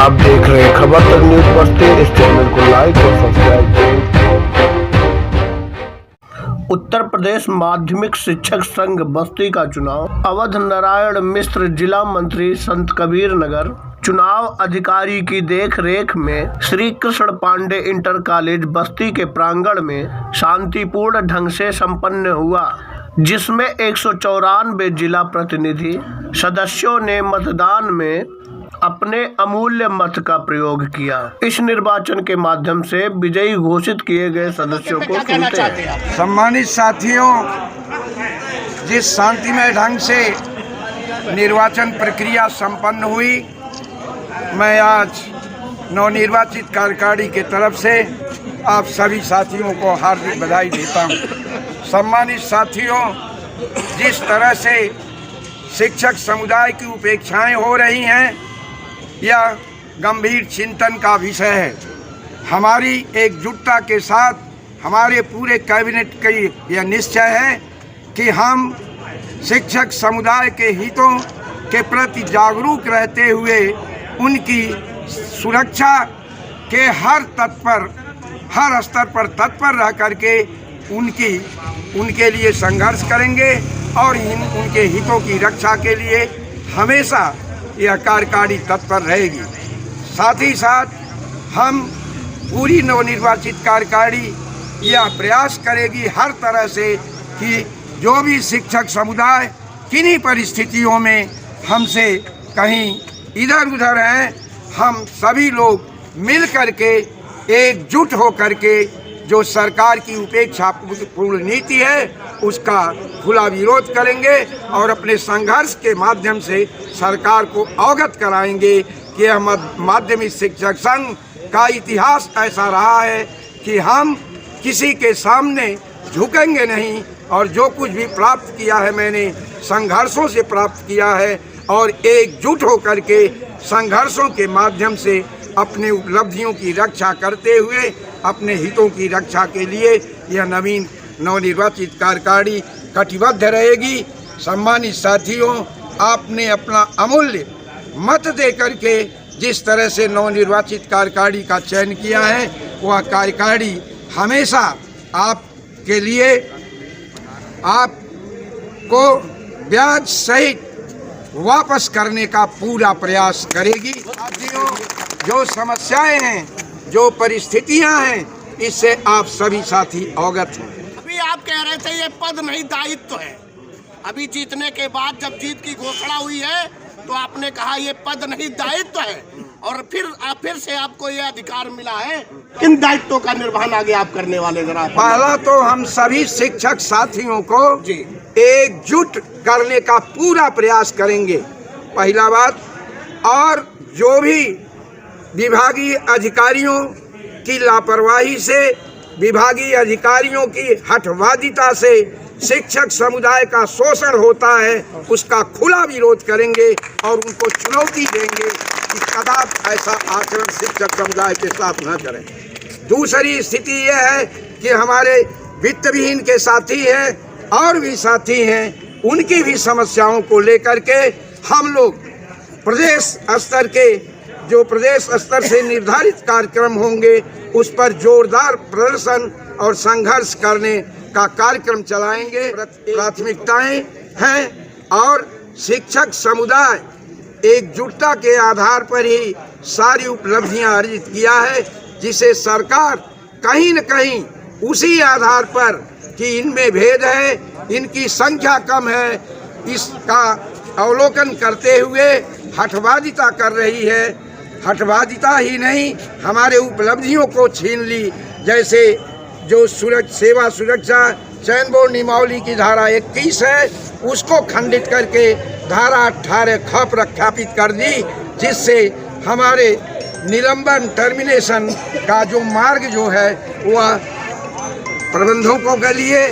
आप देख रहे हैं खबर तक न्यूज बस्ती। इस चैनल को लाइक और सब्सक्राइब करें। उत्तर प्रदेश माध्यमिक शिक्षक संघ बस्ती का चुनाव। अवध नारायण मिश्र जिला मंत्री संत कबीर नगर चुनाव अधिकारी की देखरेख में श्री कृष्ण पांडे इंटर कॉलेज बस्ती के प्रांगण में शांतिपूर्ण ढंग से संपन्न हुआ, जिसमें 194 जिला प्रतिनिधि सदस्यों ने मतदान में अपने अमूल्य मत का प्रयोग किया। इस निर्वाचन के माध्यम से विजयी घोषित किए गए सदस्यों को सुनते हैं। सम्मानित साथियों, जिस शांतिमय ढंग से निर्वाचन प्रक्रिया संपन्न हुई, मैं आज नवनिर्वाचित कार्यकारिणी के तरफ से आप सभी साथियों को हार्दिक बधाई देता हूं। सम्मानित साथियों, जिस तरह से शिक्षक समुदाय की उपेक्षाएं हो रही हैं, यह गंभीर चिंतन का विषय है। हमारी एकजुटता के साथ हमारे पूरे कैबिनेट की यह निश्चय है कि हम शिक्षक समुदाय के हितों के प्रति जागरूक रहते हुए उनकी सुरक्षा के हर स्तर पर तत्पर रह करके उनके लिए संघर्ष करेंगे और उनके हितों की रक्षा के लिए हमेशा यह कार्यकारिणी तत्पर रहेगी। साथ ही साथ हम पूरी नवनिर्वाचित कार्यकारिणी यह प्रयास करेगी हर तरह से कि जो भी शिक्षक समुदाय किन्हीं परिस्थितियों में हमसे कहीं इधर उधर हैं, हम सभी लोग मिल करके एकजुट हो करके जो सरकार की उपेक्षापूर्ण नीति है उसका खुला विरोध करेंगे और अपने संघर्ष के माध्यम से सरकार को अवगत कराएंगे कि यह माध्यमिक शिक्षक संघ का इतिहास ऐसा रहा है कि हम किसी के सामने झुकेंगे नहीं और जो कुछ भी प्राप्त किया है मैंने संघर्षों से प्राप्त किया है और एकजुट होकर के संघर्षों के माध्यम से अपने उपलब्धियों की रक्षा करते हुए अपने हितों की रक्षा के लिए यह नवनिर्वाचित कार्यकारिणी कटिबद्ध रहेगी। सम्मानित साथियों, आपने अपना अमूल्य मत दे करके जिस तरह से नवनिर्वाचित कार्यकारिणी का चयन किया है, वह कार्यकारिणी हमेशा आपके लिए आपको ब्याज सहित वापस करने का पूरा प्रयास करेगी। साथियों, जो समस्याएं हैं, जो परिस्थितियां हैं, इससे आप सभी साथी अवगत हैं। अभी आप कह रहे थे ये पद नहीं दायित्व है। अभी जीतने के बाद जब जीत की घोषणा हुई है तो आपने कहा ये पद नहीं दायित्व है और फिर से आपको ये अधिकार मिला है। किन दायित्वों का निर्वहन आगे आप करने वाले, जरा? पहला तो हम सभी शिक्षक साथियों को एकजुट करने का पूरा प्रयास करेंगे, पहला बात। और जो भी विभागीय अधिकारियों की लापरवाही से, विभागीय अधिकारियों की हठवादिता से शिक्षक समुदाय का शोषण होता है, उसका खुला विरोध करेंगे और उनको चुनौती देंगे कि कदापि ऐसा आचरण शिक्षक समुदाय के साथ न करें। दूसरी स्थिति यह है कि हमारे वित्त विहीन के साथी हैं और भी साथी हैं, उनकी भी समस्याओं को लेकर के हम लोग प्रदेश स्तर से निर्धारित कार्यक्रम होंगे, उस पर जोरदार प्रदर्शन और संघर्ष करने का कार्यक्रम चलाएंगे। प्राथमिकताएं हैं और शिक्षक समुदाय एकजुटता के आधार पर ही सारी उपलब्धियां अर्जित किया है, जिसे सरकार कहीं न कहीं उसी आधार पर कि इनमें भेद है, इनकी संख्या कम है, इसका अवलोकन करते हुए हठवादिता कर रही है। हठवादिता ही नहीं, हमारे उपलब्धियों को छीन ली। जैसे जो सेवा सुरक्षा चयन बोर्ड नियमावली की धारा 21 है, उसको खंडित करके धारा 18 ख प्रख्यापित कर दी, जिससे हमारे निलंबन टर्मिनेशन का जो मार्ग जो है वह प्रबंधकों के लिए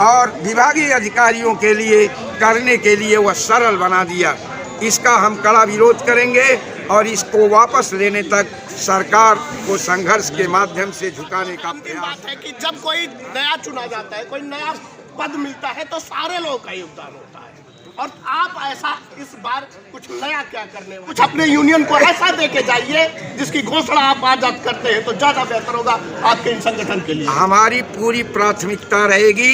और विभागीय अधिकारियों के लिए करने के लिए वह सरल बना दिया। इसका हम कड़ा विरोध करेंगे और इसको वापस लेने तक सरकार को संघर्ष के माध्यम से झुकाने का प्रयास। बात है कि जब कोई नया चुना जाता है, कोई नया पद मिलता है तो सारे लोगों का योगदान होता है। और आप ऐसा इस बार कुछ नया क्या करने वाले, कुछ अपने यूनियन को ऐसा देके जाइए जिसकी घोषणा आप आज करते हैं तो ज्यादा बेहतर होगा आपके इन संगठन के लिए। हमारी पूरी प्राथमिकता रहेगी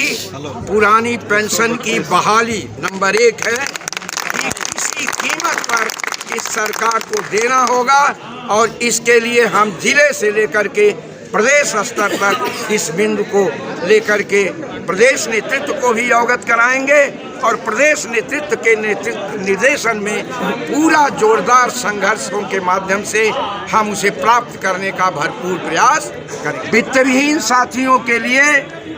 पुरानी पेंशन की बहाली। नंबर 1 है कि किसी कीमत पर इस सरकार को देना होगा और इसके लिए हम जिले से लेकर के प्रदेश स्तर तक इस बिंदु को लेकर के प्रदेश नेतृत्व को भी अवगत कराएंगे और प्रदेश नेतृत्व के निर्देशन में पूरा जोरदार संघर्षों के माध्यम से हम उसे प्राप्त करने का भरपूर प्रयास करें। वित्तविहीन साथियों के लिए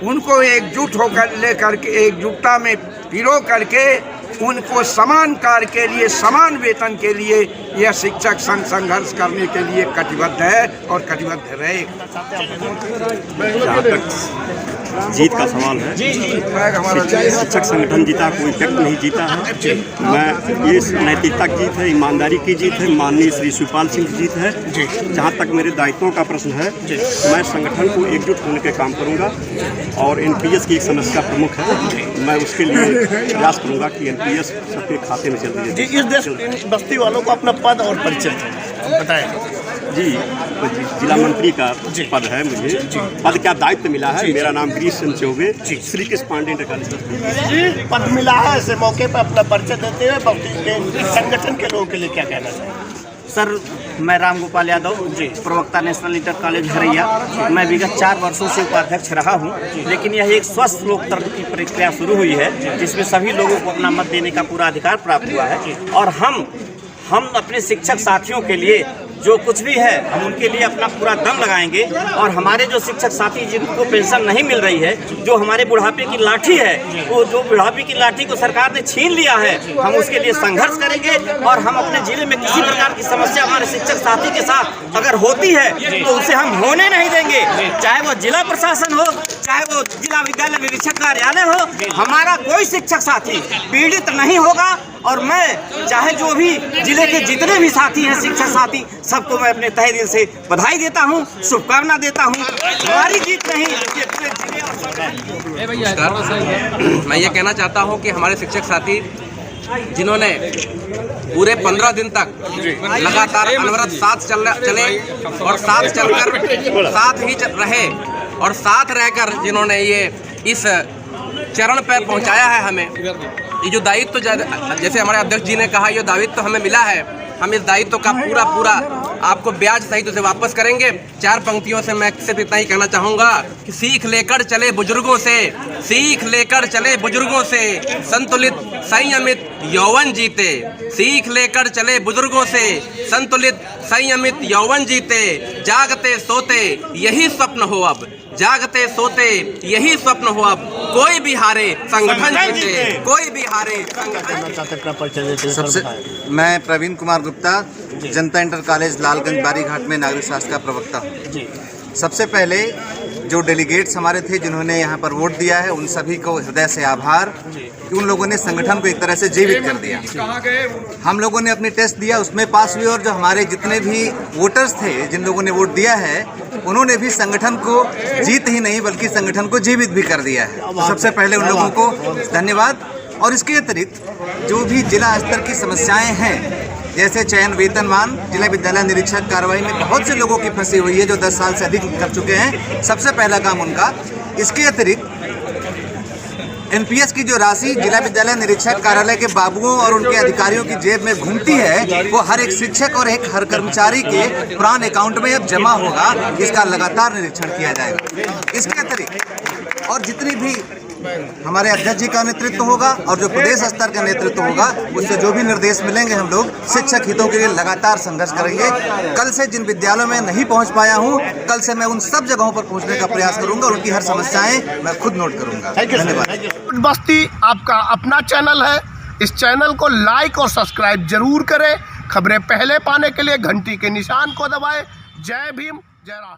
उनको एकजुट होकर लेकर के एकजुटता में पिरो करके उनको समान कार्य के लिए समान वेतन के लिए यह शिक्षक संघ संघर्ष करने के लिए कटिबद्ध है और कटिबद्ध रहेगा। जीत का सवाल है। शिक्षक संगठन जीता, कोई व्यक्ति नहीं जीता है। मैं ये नैतिकता की जीत है, ईमानदारी की जीत है, माननीय श्री शिवपाल सिंह की जीत है। जहाँ तक मेरे दायित्वों का प्रश्न है, मैं संगठन को एकजुट होने के काम करूँगा और एनपीएस की एक समस्या प्रमुख है, मैं उसके लिए प्रयास करूँगा कि एनपीएस सबके खाते में चल रही है। इस देश बस्ती वालों को अपना पद और परिचय बताएं। जी, जिला मंत्री का पद है मुझे। पद क्या दायित्व मिला है? मेरा नाम गिरीश चंद्र चौबे, श्री कृष्ण पांडे इंटर कॉलेज पद मिला है। ऐसे मौके पर अपना परिचय देते हुए बस्ती के संगठन के लोगों के लिए क्या कहना चाहिए? सर, मैं राम गोपाल यादव प्रवक्ता नेशनल इंटर कॉलेज हरैया। मैं विगत 4 वर्षों से उपाध्यक्ष रहा हूं, लेकिन यह एक स्वस्थ लोकतंत्र की प्रक्रिया शुरू हुई है जिसमें सभी लोगों को अपना मत देने का पूरा अधिकार प्राप्त हुआ है और हम अपने शिक्षक साथियों के लिए जो कुछ भी है हम उनके लिए अपना पूरा दम लगाएंगे और हमारे जो शिक्षक साथी जिनको पेंशन नहीं मिल रही है, जो हमारे बुढ़ापे की लाठी है, वो जो बुढ़ापे की लाठी को सरकार ने छीन लिया है, हम उसके लिए संघर्ष करेंगे और हम अपने जिले में किसी प्रकार की समस्या हमारे शिक्षक साथी के साथ अगर होती है तो उसे हम होने नहीं देंगे। चाहे वो जिला प्रशासन हो, चाहे वो जिला विद्यालय निरीक्षक कार्यालय हो, हमारा कोई शिक्षक साथी पीड़ित नहीं होगा और मैं चाहे जो भी जिले के जितने भी साथी हैं शिक्षक साथी, सबको मैं अपने तहे दिल से बधाई देता हूं, शुभकामना देता हूं। हमारी जीत नहीं, ये पूरे जिले और मैं ये कहना चाहता हूं कि हमारे शिक्षक साथी जिन्होंने पूरे 15 दिन तक लगातार अनवरत साथ चले और साथ चलकर साथ ही रहे और साथ रहकर जिन्होंने ये इस चरण पर पहुंचाया है हमें, ये जो दायित्व जैसे हमारे अध्यक्ष जी ने कहा, ये दायित्व हमें मिला है, हम इस दायित्व का पूरा आपको ब्याज सहित उसे वापस करेंगे। 4 पंक्तियों से मैं सिर्फ इतना ही कहना चाहूँगा कि सीख लेकर चले बुजुर्गों से, सीख लेकर चले बुजुर्गों से, संतुलित संयमित यौवन जीते। सीख लेकर चले बुजुर्गों से, संतुलित संयमित यौवन जीते। जागते सोते यही स्वप्न हो अब, जागते सोते यही स्वप्न हो अब। कोई भी हारे संगठन जीते, कोई भी हारे संगठन। सबसे मैं प्रवीण कुमार गुप्ता, जनता इंटर कॉलेज लालगंज बारीघाट में नागरिक शास्त्र का प्रवक्ता हूँ। सबसे पहले जो डेलीगेट्स हमारे थे जिन्होंने यहाँ पर वोट दिया है, उन सभी को हृदय से आभार कि उन लोगों ने संगठन को एक तरह से जीवित कर दिया। हम लोगों ने अपनी टेस्ट दिया, उसमें पास हुए और जो हमारे जितने भी वोटर्स थे जिन लोगों ने वोट दिया है, उन्होंने भी संगठन को जीत ही नहीं बल्कि संगठन को जीवित भी कर दिया है। तो सबसे पहले उन लोगों को धन्यवाद। और इसके अतिरिक्त जो भी जिला स्तर की समस्याएं हैं, जैसे चयन वेतनमान, जिला विद्यालय निरीक्षक कार्रवाई में बहुत से लोगों की फंसी हुई है जो 10 साल से अधिक कर चुके हैं, सबसे पहला काम उनका। इसके अतिरिक्त एनपीएस की जो राशि जिला विद्यालय निरीक्षक कार्यालय के बाबुओं और उनके अधिकारियों की जेब में घूमती है, वो हर एक शिक्षक और हर कर्मचारी के पुरान अकाउंट में अब जमा होगा। इसका लगातार निरीक्षण किया जाएगा। इसके अतिरिक्त और जितनी भी हमारे अध्यक्ष जी का नेतृत्व होगा और जो प्रदेश स्तर का नेतृत्व होगा, उससे जो भी निर्देश मिलेंगे हम लोग शिक्षक हितों के लिए लगातार संघर्ष करेंगे। कल से जिन विद्यालयों में नहीं पहुंच पाया हूं, कल से मैं उन सब जगहों पर पहुंचने का प्रयास करूंगा और उनकी हर समस्याएं मैं खुद नोट करूंगा। धन्यवाद। बस्ती आपका अपना चैनल है, इस चैनल को लाइक और सब्सक्राइब जरूर करें। खबरें पहले पाने के लिए घंटी के निशान को दबाएं। जय भीम, जय राम।